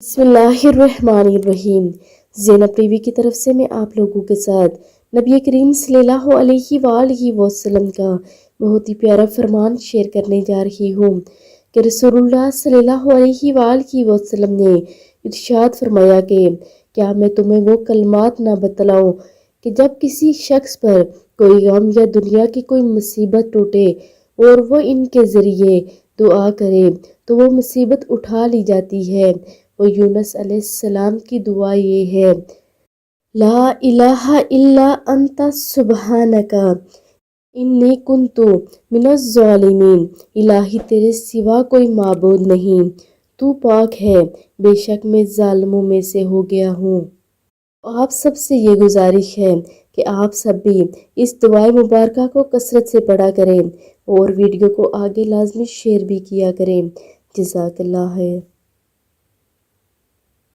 बिस्मिल्लाहिर्रहमानिर्रहीम। ज़ैनब टीवी की तरफ से मैं आप लोगों के साथ नबी करीम सल्लल्लाहु अलैहि वसल्लम का बहुत ही प्यारा फरमान शेयर करने जा रही हूँ कि रसूलुल्लाह सल्लल्लाहु अलैहि वसल्लम ने इरशाद फरमाया कि क्या मैं तुम्हें वो कलमात ना बतलाऊं कि जब किसी शख्स पर कोई गम या दुनिया की कोई मुसीबत टूटे और वो इनके ज़रिए दुआ करे तो वो मुसीबत उठा ली जाती है। और यूनुस अलैहिस्सलाम की दुआ ये है, ला इलाहा इल्ला अंता सुब्हानका इन्नी कुन्तु मिनज़ ज़ालिमीन। इलाही तेरे सिवा कोई माबूद नहीं, तू पाक है, बेशक मैं जालिमों में से हो गया हूँ। आप सबसे ये गुजारिश है कि आप सब भी इस दुआए मुबारका को कसरत से पढ़ा करें और वीडियो को आगे लाजमी शेयर भी किया करें। जज़ाकल्लाह है।